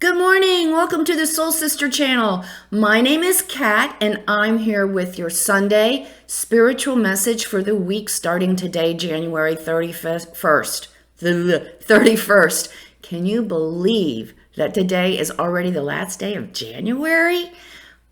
Good morning. Welcome to the Soul Sister channel. My name is Kat and I'm here with your Sunday spiritual message for the week starting today, January 31st. The 31st. Can you believe that today is already the last day of January?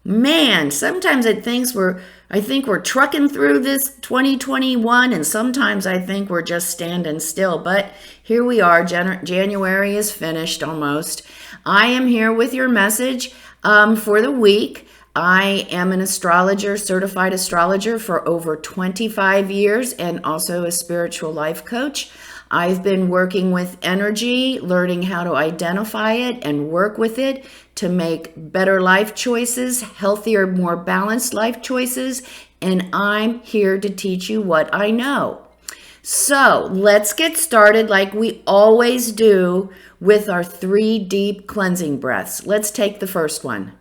Man, sometimes I think we're trucking through this 2021, and sometimes I think we're just standing still. But here we are. January is finished almost. I am here with your message for the week. I am an astrologer, certified astrologer for over 25 years, and also a spiritual life coach. I've been working with energy, learning how to identify it and work with it to make better life choices, healthier, more balanced life choices, and I'm here to teach you what I know. So let's get started like we always do with our 3 deep cleansing breaths. Let's take the first one.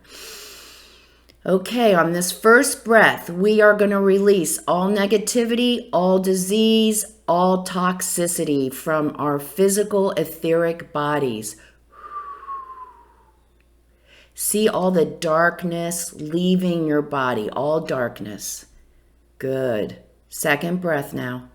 Okay, on this first breath, we are going to release all negativity, all disease, all toxicity from our physical etheric bodies. See all the darkness leaving your body, all darkness. Good. Second breath now.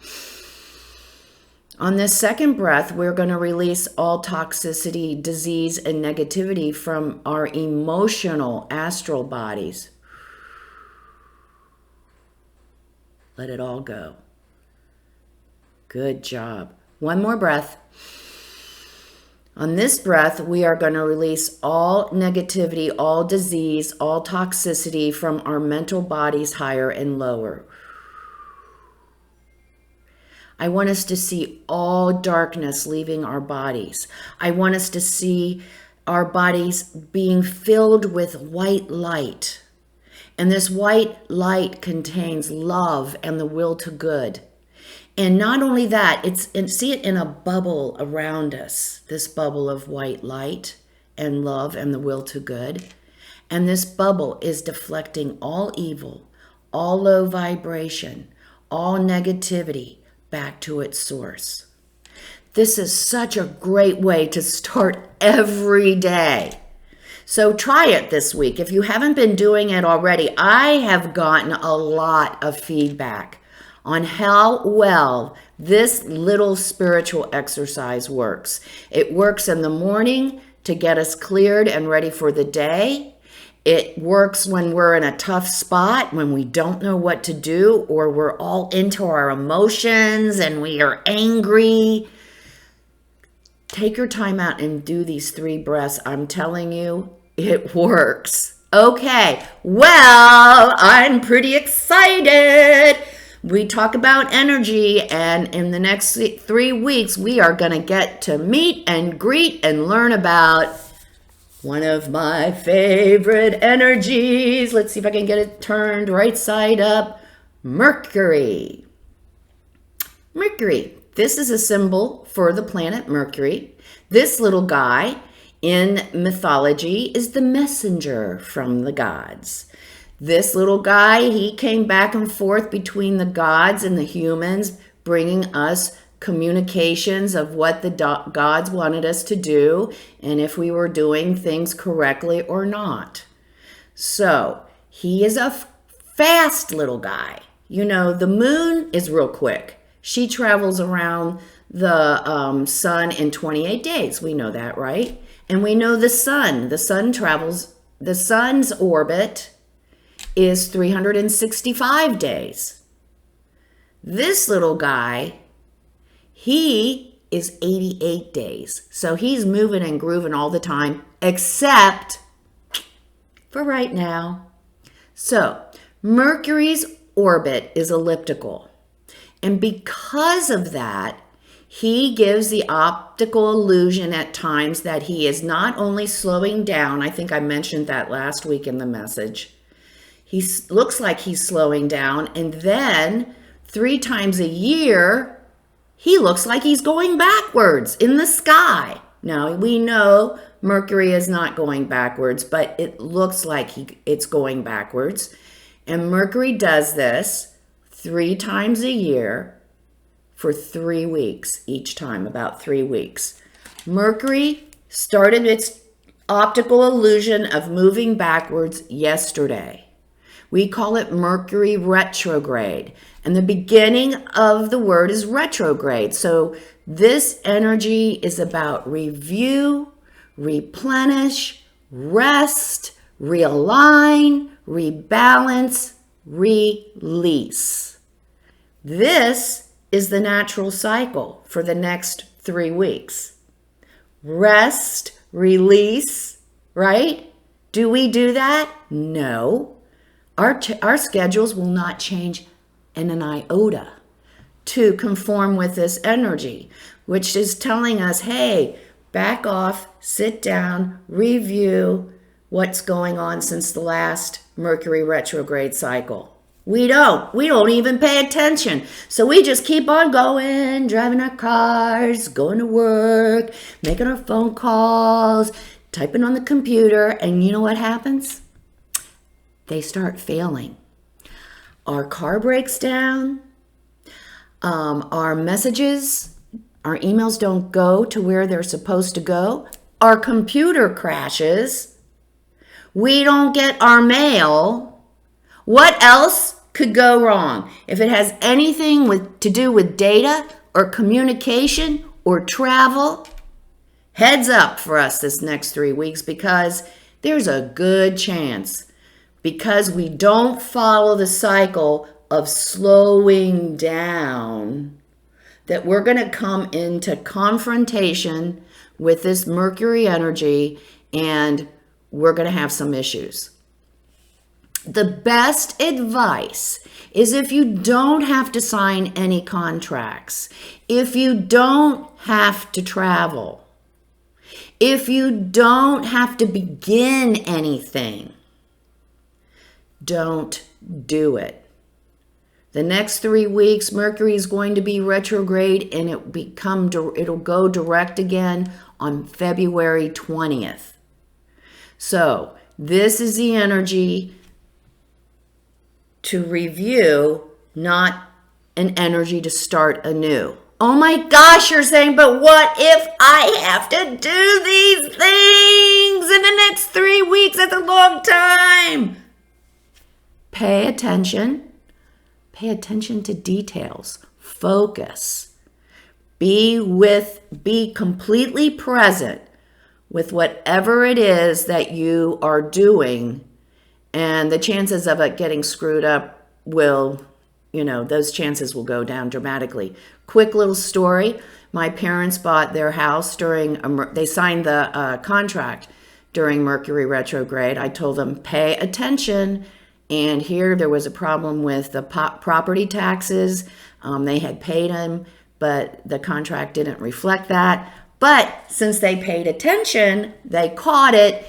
On this second breath, we're going to release all toxicity, disease, and negativity from our emotional astral bodies. Let it all go. Good job. One more breath. On this breath, we are going to release all negativity, all disease, all toxicity from our mental bodies, higher and lower. I want us to see all darkness leaving our bodies. I want us to see our bodies being filled with white light. And this white light contains love and the will to good. And not only that, see it in a bubble around us, this bubble of white light and love and the will to good. And this bubble is deflecting all evil, all low vibration, all negativity back to its source. This is such a great way to start every day. So try it this week. If you haven't been doing it already, I have gotten a lot of feedback on how well this little spiritual exercise works. It works in the morning to get us cleared and ready for the day. It works when we're in a tough spot, when we don't know what to do, or we're all into our emotions and we are angry. Take your time out and do these 3 breaths. I'm telling you, it works. Okay, well, I'm pretty excited. We talk about energy, and in the next 3 weeks, we are going to get to meet and greet and learn about one of my favorite energies. Let's see if I can get it turned right side up. Mercury. Mercury. This is a symbol for the planet Mercury. This little guy in mythology is the messenger from the gods. This little guy, he came back and forth between the gods and the humans, bringing us communications of what the gods wanted us to do and if we were doing things correctly or not. So he is a fast little guy. You know, the moon is real quick. She travels around the sun in 28 days. We know that, right? And we know the sun's orbit is 365 days. This little guy, he is 88 days. So he's moving and grooving all the time, except for right now. So Mercury's orbit is elliptical. And because of that, he gives the optical illusion at times that he is not only slowing down. I think I mentioned that last week in the message. He looks like he's slowing down. And then 3 times a year, he looks like he's going backwards in the sky. Now, we know Mercury is not going backwards, but it looks like it's going backwards. And Mercury does this 3 times a year for 3 weeks each time, about 3 weeks. Mercury started its optical illusion of moving backwards yesterday. We call it Mercury retrograde. And the beginning of the word is retrograde. So this energy is about review, replenish, rest, realign, rebalance, release. This is the natural cycle for the next 3 weeks. Rest, release, right? Do we do that? No. Our schedules will not change in an iota to conform with this energy, which is telling us, hey, back off, sit down, review what's going on since the last Mercury retrograde cycle. We don't even pay attention. So we just keep on going, driving our cars, going to work, making our phone calls, typing on the computer, and you know what happens? They start failing. Our car breaks down, our messages, our emails don't go to where they're supposed to go, our computer crashes, we don't get our mail. What else could go wrong? If it has anything to do with data or communication or travel, heads up for us this next 3 weeks, because there's a good chance, because we don't follow the cycle of slowing down, that we're going to come into confrontation with this Mercury energy and we're going to have some issues. The best advice is, if you don't have to sign any contracts, if you don't have to travel, if you don't have to begin anything, don't do it. The next 3 weeks, Mercury is going to be retrograde, and it'll go direct again on February 20th. So this is the energy to review, not an energy to start anew. Oh my gosh, you're saying, but what if I have to do these things in the next 3 weeks? That's a long time. Pay attention. Pay attention to details. Focus. Be completely present with whatever it is that you are doing, and the chances of it getting screwed up those chances will go down dramatically. Quick little story. My parents bought their house they signed the contract during Mercury retrograde. I told them, pay attention. And here there was a problem with the property taxes. They had paid them, but the contract didn't reflect that. But since they paid attention, they caught it,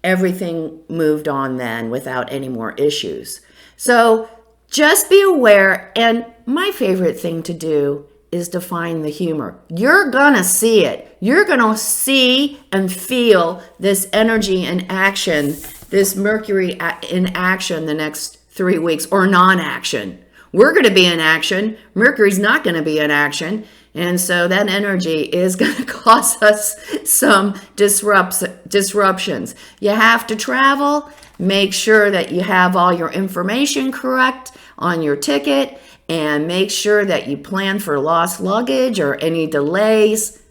everything moved on then without any more issues. So just be aware. And my favorite thing to do is to find the humor. You're gonna see it. You're gonna see and feel this energy in action, this Mercury in action the next 3 weeks, or non-action. We're going to be in action. Mercury's not going to be in action. And so that energy is going to cause us some disruptions. You have to travel. Make sure that you have all your information correct on your ticket, and make sure that you plan for lost luggage or any delays.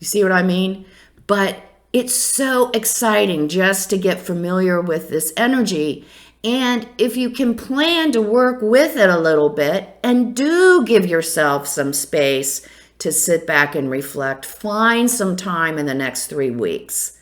You see what I mean? But it's so exciting just to get familiar with this energy. And if you can plan to work with it a little bit, and do give yourself some space to sit back and reflect, find some time in the next 3 weeks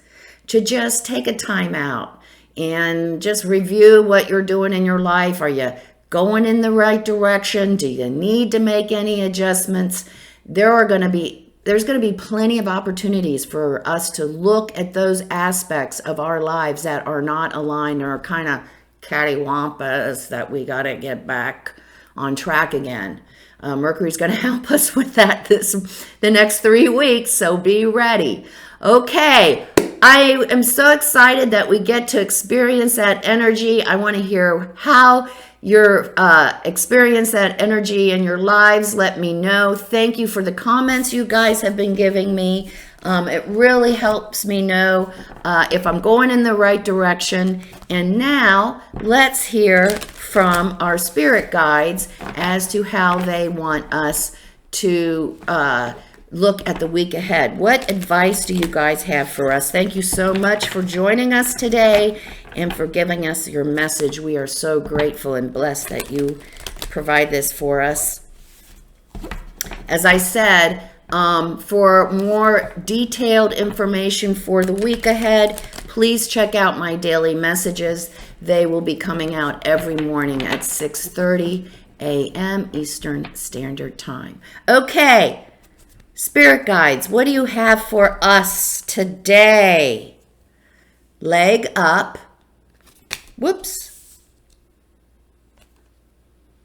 to just take a time out and just review what you're doing in your life. Are you going in the right direction? Do you need to make any adjustments? There's going to be plenty of opportunities for us to look at those aspects of our lives that are not aligned, or are kind of cattywampus, that we got to get back on track again. Mercury's going to help us with that the next 3 weeks, so be ready. Okay, I am so excited that we get to experience that energy. I want to hear how you experience that energy in your lives. Let me know. Thank you for the comments you guys have been giving me. It really helps me know if I'm going in the right direction. And now let's hear from our spirit guides as to how they want us to look at the week ahead. What advice do you guys have for us? Thank you so much for joining us today and for giving us your message. We are so grateful and blessed that you provide this for us. As I said, for more detailed information for the week ahead, please check out my daily messages. They will be coming out every morning at 6:30 a.m. Eastern Standard Time. Okay, spirit guides, what do you have for us today? Leg up. Whoops.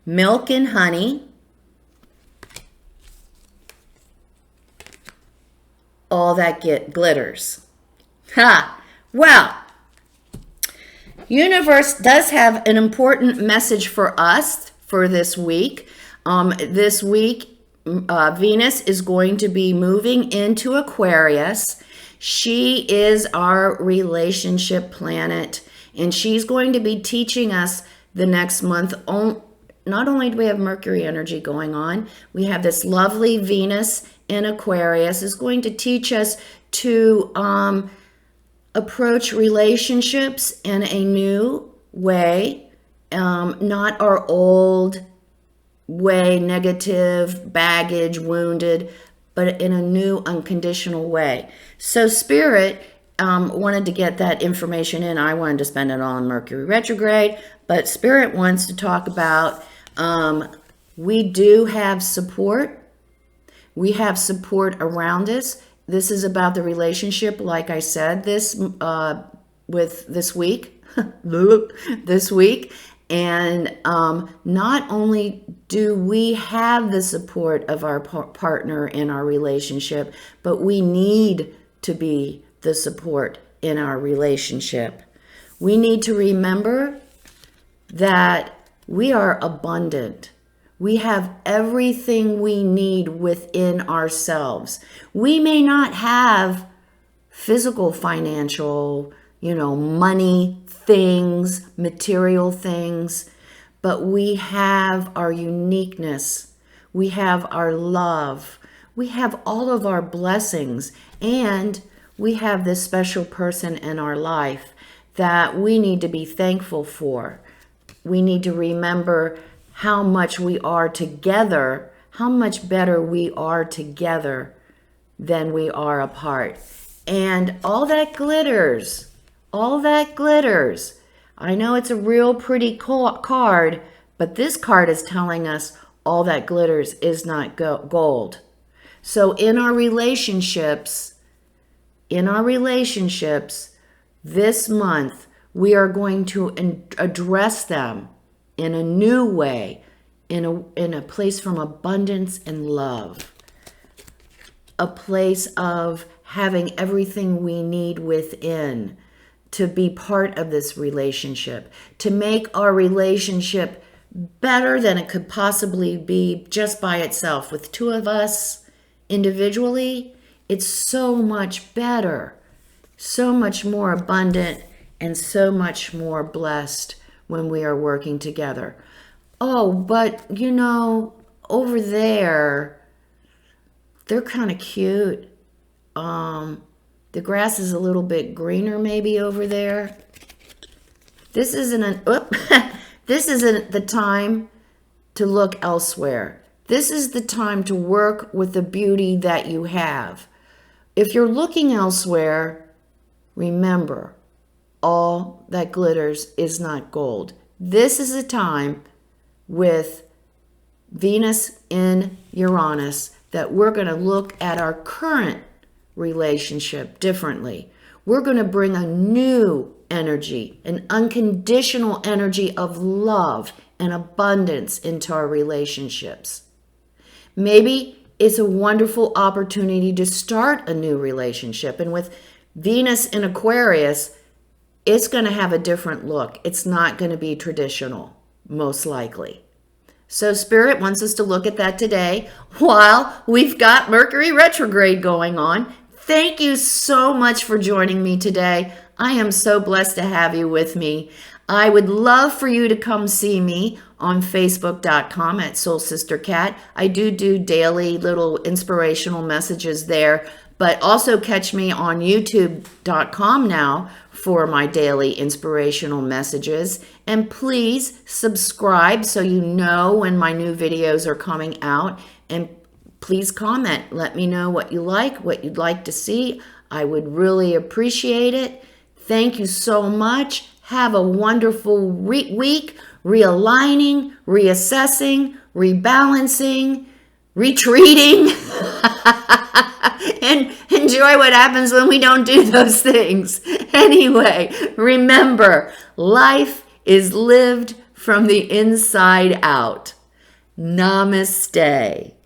Milk and honey. All that glitters. Ha! Well, universe does have an important message for us for this week. This week, Venus is going to be moving into Aquarius. She is our relationship planet, and she's going to be teaching us the next month. Not only do we have Mercury energy going on, we have this lovely Venus in Aquarius is going to teach us to approach relationships in a new way, not our old way, negative, baggage, wounded, but in a new unconditional way. So Spirit wanted to get that information in. I wanted to spend it all on Mercury retrograde, but Spirit wants to talk about we do have support. We have support around us. This is about the relationship, like I said, with this week, this week. And not only do we have the support of our partner in our relationship, but we need to be the support in our relationship. We need to remember that we are abundant. We have everything we need within ourselves. We may not have physical, financial, money things, material things, but we have our uniqueness. We have our love. We have all of our blessings, and we have this special person in our life that we need to be thankful for. We need to remember how much we are together, how much better we are together than we are apart. And all that glitters, all that glitters. I know it's a real pretty card, but this card is telling us all that glitters is not gold. So in our relationships, this month, we are going to address them in a new way, in a place from abundance and love, a place of having everything we need within to be part of this relationship, to make our relationship better than it could possibly be just by itself. With two of us individually, it's so much better, so much more abundant, and so much more blessed when we are working together. Oh, but over there, they're kind of cute. The grass is a little bit greener maybe over there. This isn't this isn't the time to look elsewhere. This is the time to work with the beauty that you have. If you're looking elsewhere, remember, all that glitters is not gold. This is a time with Venus in Uranus that we're going to look at our current relationship differently. We're going to bring a new energy, an unconditional energy of love and abundance into our relationships. Maybe it's a wonderful opportunity to start a new relationship. And with Venus in Aquarius, it's going to have a different look. It's not going to be traditional, most likely. So Spirit wants us to look at that today while we've got Mercury retrograde going on. Thank you so much for joining me today. I am so blessed to have you with me. I would love for you to come see me on Facebook.com at Soul Sister Cat. I do daily little inspirational messages there, but also catch me on YouTube.com now for my daily inspirational messages. And please subscribe so you know when my new videos are coming out. And please comment. Let me know what you like, what you'd like to see. I would really appreciate it. Thank you so much. Have a wonderful week, realigning, reassessing, rebalancing, retreating, and enjoy what happens when we don't do those things. Anyway, remember, life is lived from the inside out. Namaste.